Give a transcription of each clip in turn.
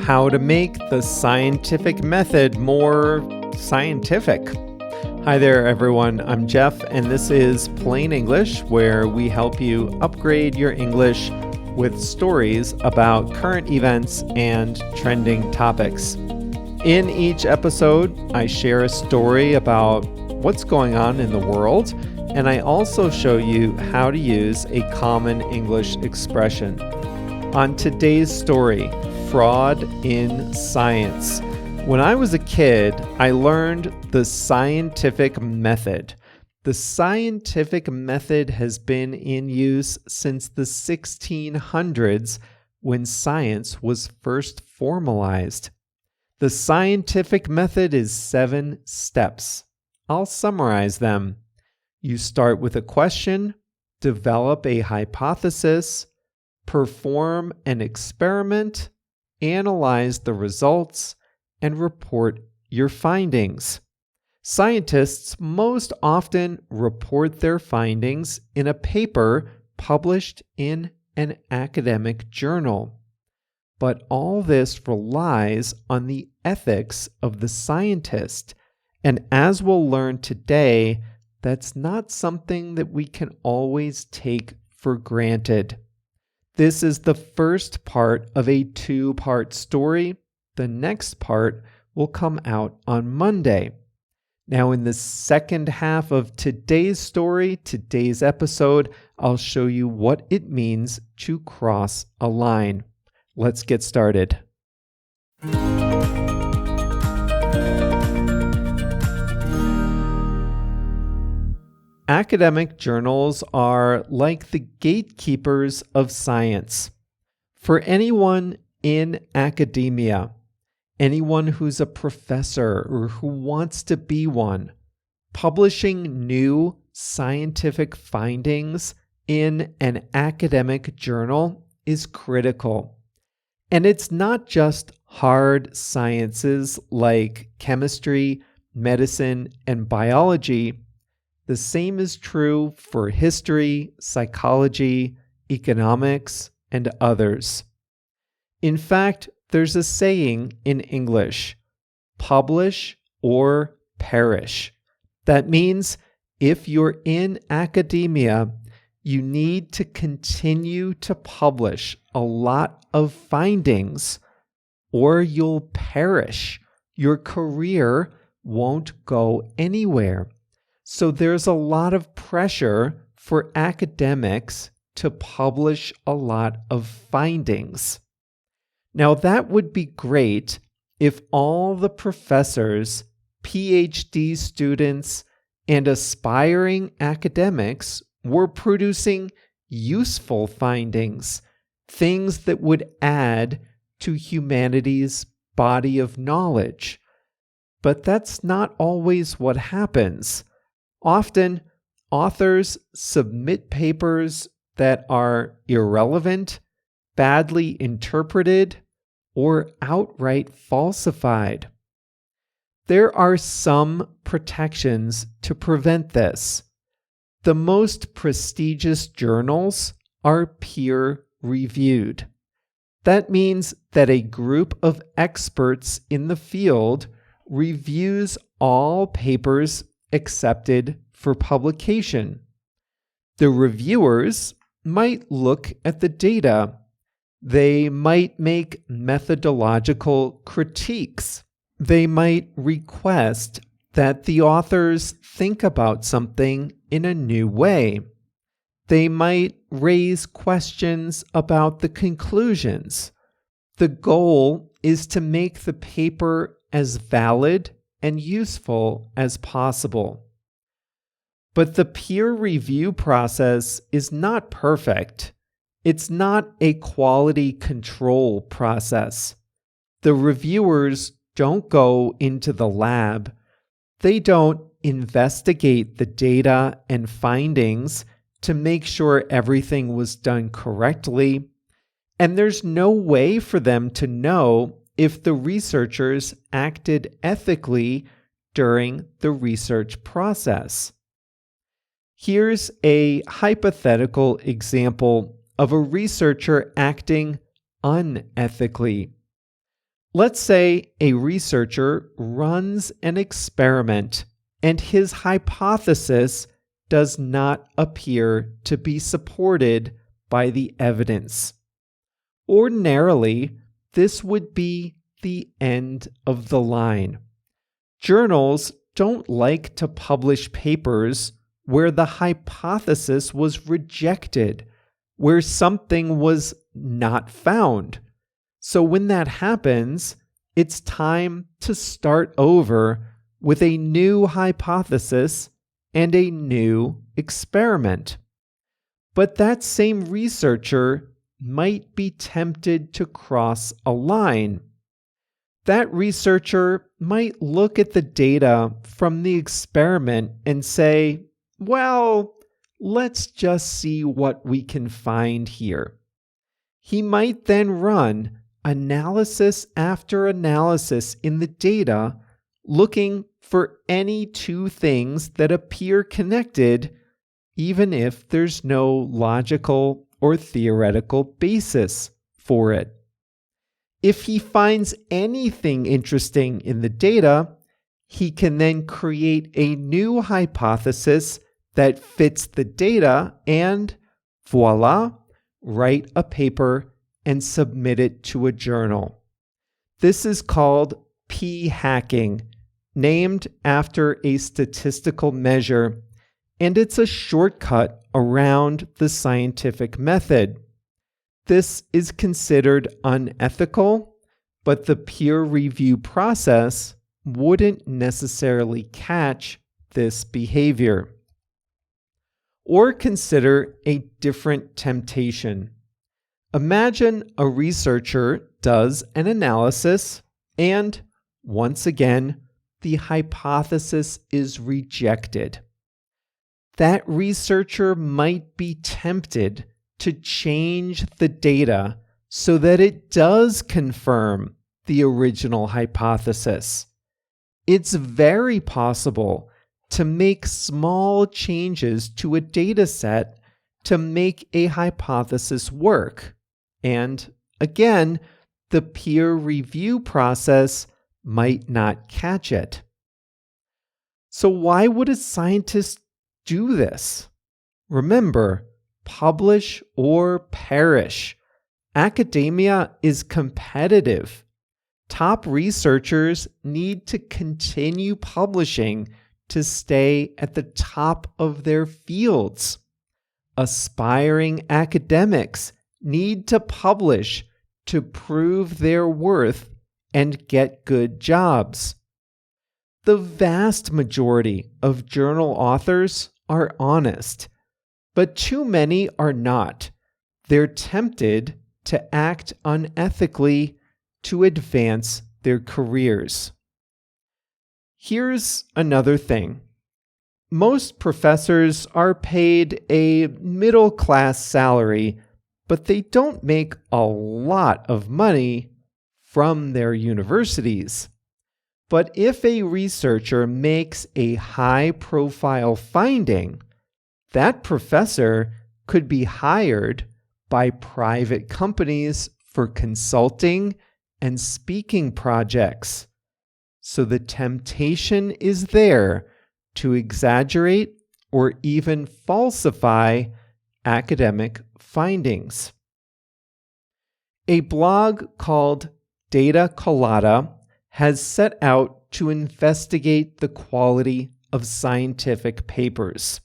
how to make the scientific method more scientific. Hi there, everyone. I'm Jeff, and this is Plain English, where we help you upgrade your English with stories about current events and trending topics. In each episode, I share a story about what's going on in the world, and I also show you how to use a common English expression. On today's story, fraud in science. When I was a kid, I learned the scientific method. The scientific method has been in use since the 1600s when science was first formalized. The scientific method is 7 steps. I'll summarize them. You start with a question, develop a hypothesis, perform an experiment, analyze the results, and report your findings. Scientists most often report their findings in a paper published in an academic journal. But all this relies on the ethics of the scientist, and as we'll learn today, that's not something that we can always take for granted. This is the first part of a 2-part story. The next part will come out on Monday. Now, in the second half of today's story, today's episode, I'll show you what it means to cross a line. Let's get started. Academic journals are like the gatekeepers of science. For anyone in academia, anyone who's a professor or who wants to be one, publishing new scientific findings in an academic journal is critical. And it's not just hard sciences like chemistry, medicine, and biology. The same is true for history, psychology, economics, and others. In fact, there's a saying in English, publish or perish. That means if you're in academia, you need to continue to publish a lot of findings or you'll perish. Your career won't go anywhere. So there's a lot of pressure for academics to publish a lot of findings. Now, that would be great if all the professors, PhD students, and aspiring academics were producing useful findings, things that would add to humanity's body of knowledge. But that's not always what happens. Often, authors submit papers that are irrelevant, badly interpreted, or outright falsified. There are some protections to prevent this. The most prestigious journals are peer-reviewed. That means that a group of experts in the field reviews all papers accepted for publication. The reviewers might look at the data. They might make methodological critiques. They might request that the authors think about something in a new way. They might raise questions about the conclusions. The goal is to make the paper as valid and useful as possible. But the peer review process is not perfect. It's not a quality control process. The reviewers don't go into the lab. They don't investigate the data and findings to make sure everything was done correctly. And there's no way for them to know if the researchers acted ethically during the research process. Here's a hypothetical example of a researcher acting unethically. Let's say a researcher runs an experiment and his hypothesis does not appear to be supported by the evidence. Ordinarily, this would be the end of the line. Journals don't like to publish papers where the hypothesis was rejected, where something was not found. So when that happens, it's time to start over with a new hypothesis and a new experiment. But that same researcher might be tempted to cross a line. That researcher might look at the data from the experiment and say, well, let's just see what we can find here. He might then run analysis after analysis in the data, looking for any two things that appear connected, even if there's no logical or theoretical basis for it. If he finds anything interesting in the data, he can then create a new hypothesis that fits the data and, voila, write a paper and submit it to a journal. This is called p-hacking, named after a statistical measure, and it's a shortcut around the scientific method. This is considered unethical, but the peer review process wouldn't necessarily catch this behavior. Or consider a different temptation. Imagine a researcher does an analysis and, once again, the hypothesis is rejected. That researcher might be tempted to change the data so that it does confirm the original hypothesis. It's very possible to make small changes to a data set to make a hypothesis work. And again, the peer review process might not catch it. So why would a scientist do this? Remember, publish or perish. Academia is competitive. Top researchers need to continue publishing to stay at the top of their fields. Aspiring academics need to publish to prove their worth and get good jobs. The vast majority of journal authors are honest, but too many are not. They're tempted to act unethically to advance their careers. Here's another thing. Most professors are paid a middle-class salary, but they don't make a lot of money from their universities. But if a researcher makes a high-profile finding, that professor could be hired by private companies for consulting and speaking projects. So the temptation is there to exaggerate or even falsify academic findings. A blog called Data Colada has set out to investigate the quality of scientific papers.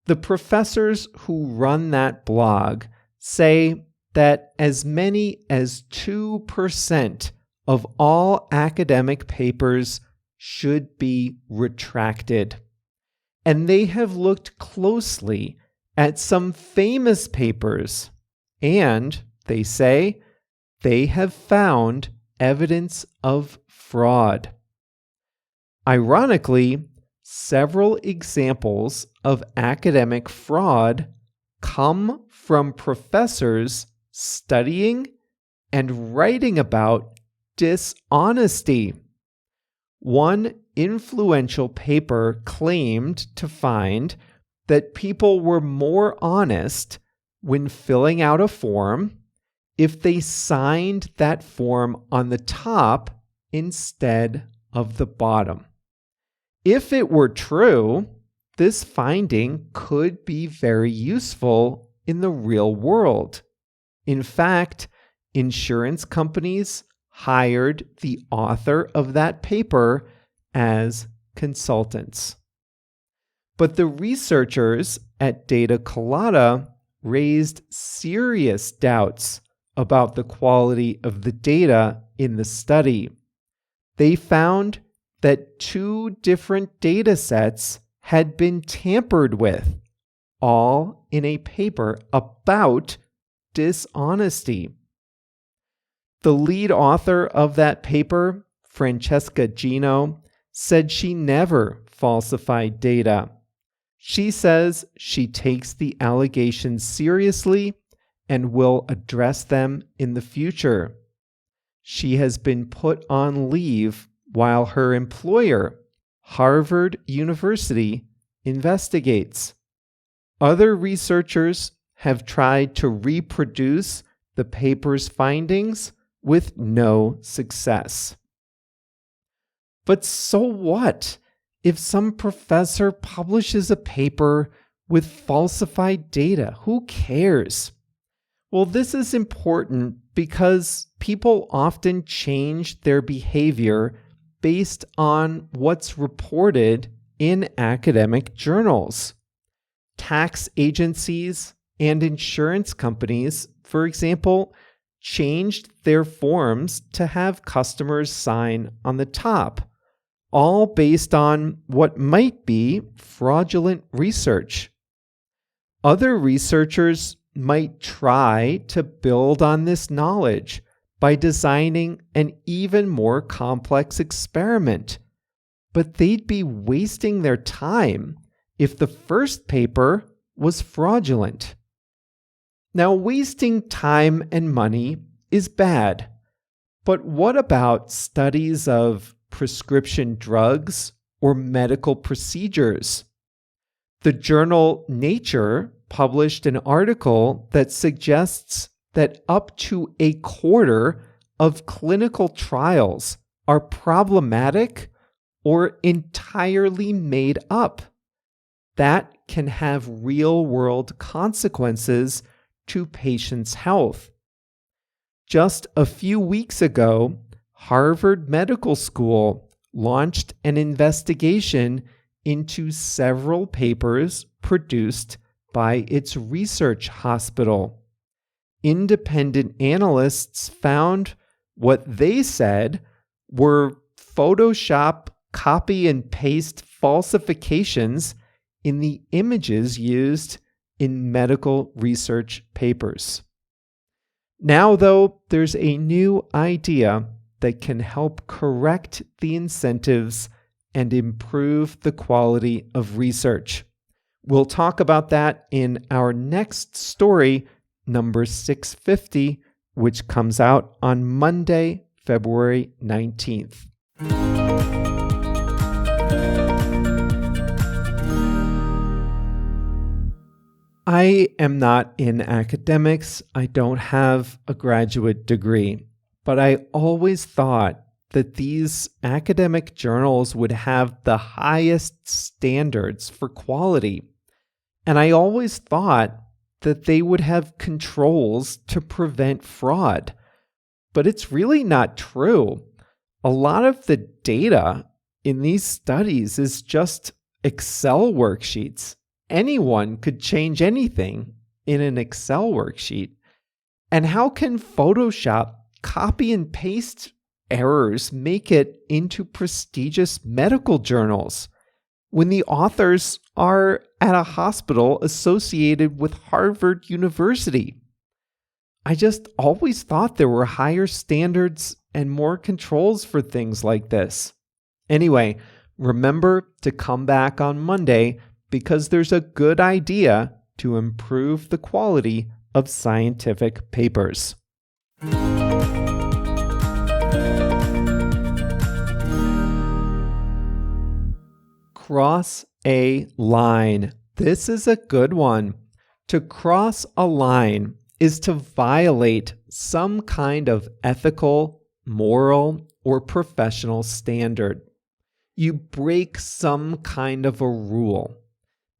The professors who run that blog say that as many as 2% of all academic papers should be retracted. And they have looked closely at some famous papers, and they say they have found evidence of fraud. Ironically, several examples of academic fraud come from professors studying and writing about dishonesty. One influential paper claimed to find that people were more honest when filling out a form if they signed that form on the top instead of the bottom. If it were true, this finding could be very useful in the real world. In fact, insurance companies hired the author of that paper as consultants. But the researchers at Data Colada raised serious doubts about the quality of the data in the study. They found that 2 different data sets had been tampered with, all in a paper about dishonesty. The lead author of that paper, Francesca Gino, said she never falsified data. She says she takes the allegations seriously and will address them in the future. She has been put on leave while her employer, Harvard University, investigates. Other researchers have tried to reproduce the paper's findings with no success. But so what if some professor publishes a paper with falsified data? Who cares? Well, this is important because people often change their behavior based on what's reported in academic journals. Tax agencies and insurance companies, for example, changed their forms to have customers sign on the top, all based on what might be fraudulent research. Other researchers might try to build on this knowledge by designing an even more complex experiment, but they'd be wasting their time if the first paper was fraudulent. Now, wasting time and money is bad, but what about studies of prescription drugs or medical procedures? The journal Nature published an article that suggests that up to a quarter of clinical trials are problematic or entirely made up. That can have real-world consequences to patients' health. Just a few weeks ago, Harvard Medical School launched an investigation into several papers produced by its research hospital. Independent analysts found what they said were Photoshop copy and paste falsifications in the images used in medical research papers. Now, though, there's a new idea that can help correct the incentives and improve the quality of research. We'll talk about that in our next story, number 650, which comes out on Monday, February 19th. I am not in academics. I don't have a graduate degree, but I always thought that these academic journals would have the highest standards for quality. And I always thought that they would have controls to prevent fraud. But it's really not true. A lot of the data in these studies is just Excel worksheets. Anyone could change anything in an Excel worksheet. And how can Photoshop copy and paste errors make it into prestigious medical journals when the authors are at a hospital associated with Harvard University? I just always thought there were higher standards and more controls for things like this. Anyway, remember to come back on Monday because there's a good idea to improve the quality of scientific papers. Cross a line. This is a good one. To cross a line is to violate some kind of ethical, moral, or professional standard. You break some kind of a rule.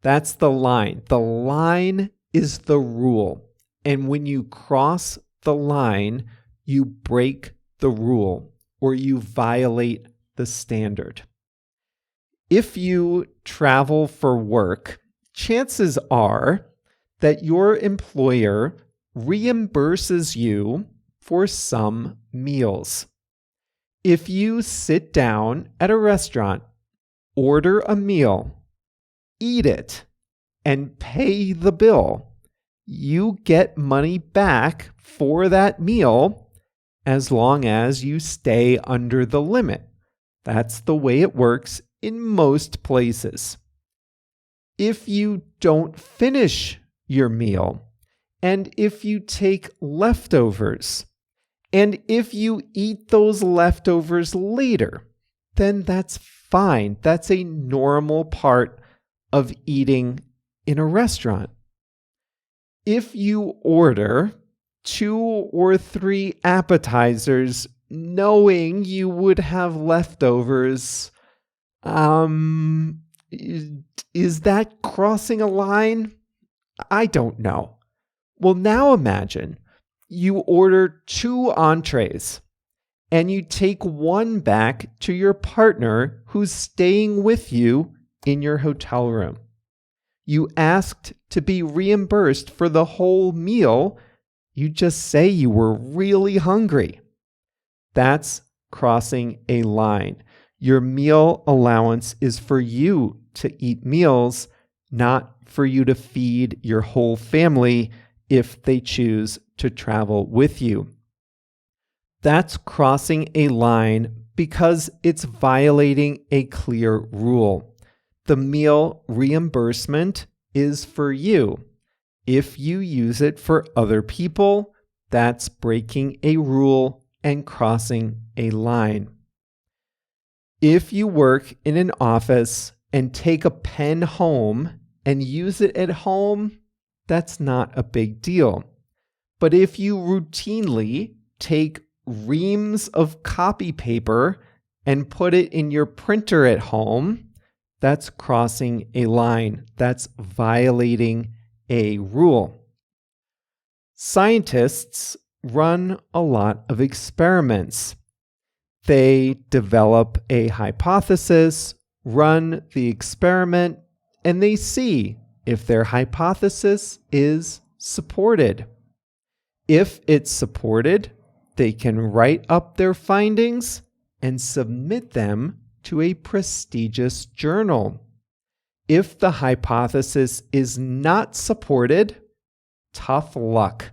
That's the line. The line is the rule. And when you cross the line, you break the rule or you violate the standard. If you travel for work, chances are that your employer reimburses you for some meals. If you sit down at a restaurant, order a meal, eat it, and pay the bill, you get money back for that meal as long as you stay under the limit. That's the way it works in most places. If you don't finish your meal, and if you take leftovers, and if you eat those leftovers later, then that's fine. That's a normal part of eating in a restaurant. If you order 2 or 3 appetizers knowing you would have leftovers, is that crossing a line? I don't know. Well, now imagine you order 2 entrees and you take one back to your partner who's staying with you in your hotel room. You asked to be reimbursed for the whole meal. You just say you were really hungry. That's crossing a line. Your meal allowance is for you to eat meals, not for you to feed your whole family if they choose to travel with you. That's crossing a line because it's violating a clear rule. The meal reimbursement is for you. If you use it for other people, that's breaking a rule and crossing a line. If you work in an office and take a pen home and use it at home, that's not a big deal. But if you routinely take reams of copy paper and put it in your printer at home, that's crossing a line. That's violating a rule. Scientists run a lot of experiments. They develop a hypothesis, run the experiment, and they see if their hypothesis is supported. If it's supported, they can write up their findings and submit them to a prestigious journal. If the hypothesis is not supported, tough luck.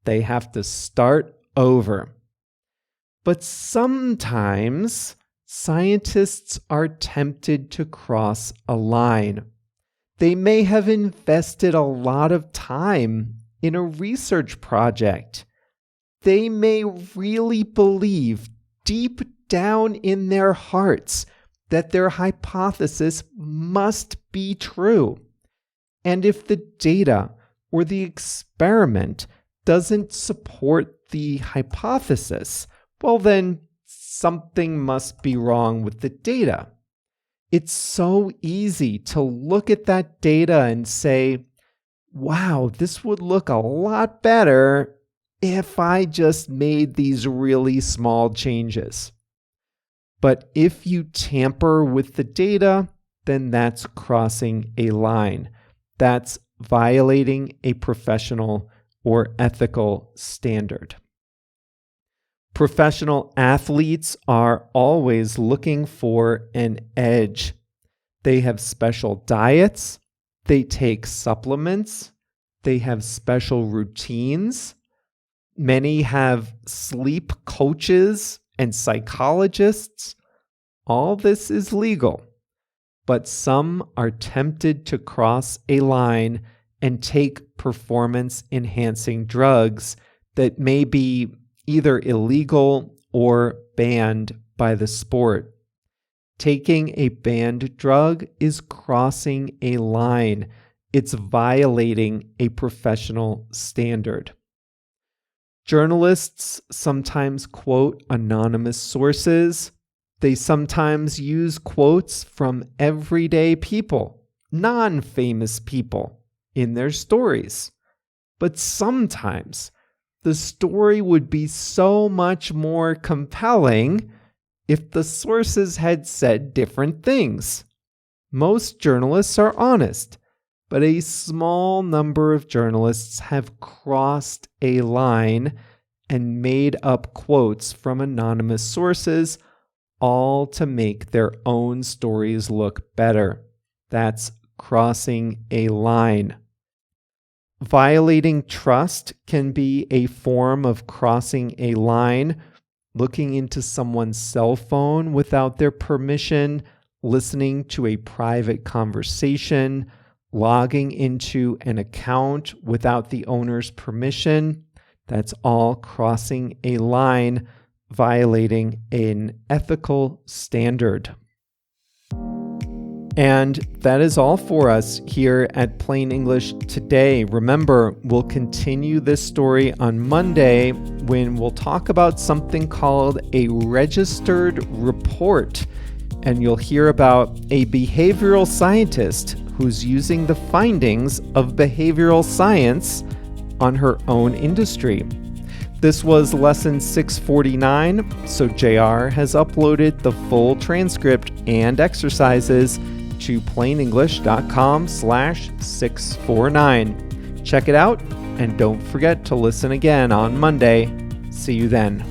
They have to start over. But sometimes scientists are tempted to cross a line. They may have invested a lot of time in a research project. They may really believe deep down in their hearts that their hypothesis must be true. And if the data or the experiment doesn't support the hypothesis, well, then something must be wrong with the data. It's so easy to look at that data and say, wow, this would look a lot better if I just made these really small changes. But if you tamper with the data, then that's crossing a line. That's violating a professional or ethical standard. Professional athletes are always looking for an edge. They have special diets, they take supplements, they have special routines. Many have sleep coaches and psychologists. All this is legal, but some are tempted to cross a line and take performance-enhancing drugs that may be either illegal or banned by the sport. Taking a banned drug is crossing a line. It's violating a professional standard. Journalists sometimes quote anonymous sources. They sometimes use quotes from everyday people, non-famous people, in their stories. But sometimes the story would be so much more compelling if the sources had said different things. Most journalists are honest, but a small number of journalists have crossed a line and made up quotes from anonymous sources, all to make their own stories look better. That's crossing a line. Violating trust can be a form of crossing a line, looking into someone's cell phone without their permission, listening to a private conversation, logging into an account without the owner's permission. That's all crossing a line, violating an ethical standard. And that is all for us here at Plain English Today. Remember, we'll continue this story on Monday when we'll talk about something called a registered report. And you'll hear about a behavioral scientist who's using the findings of behavioral science on her own industry. This was lesson 649, so JR has uploaded the full transcript and exercises to plainenglish.com/649. Check it out, and don't forget to listen again on Monday. See you then.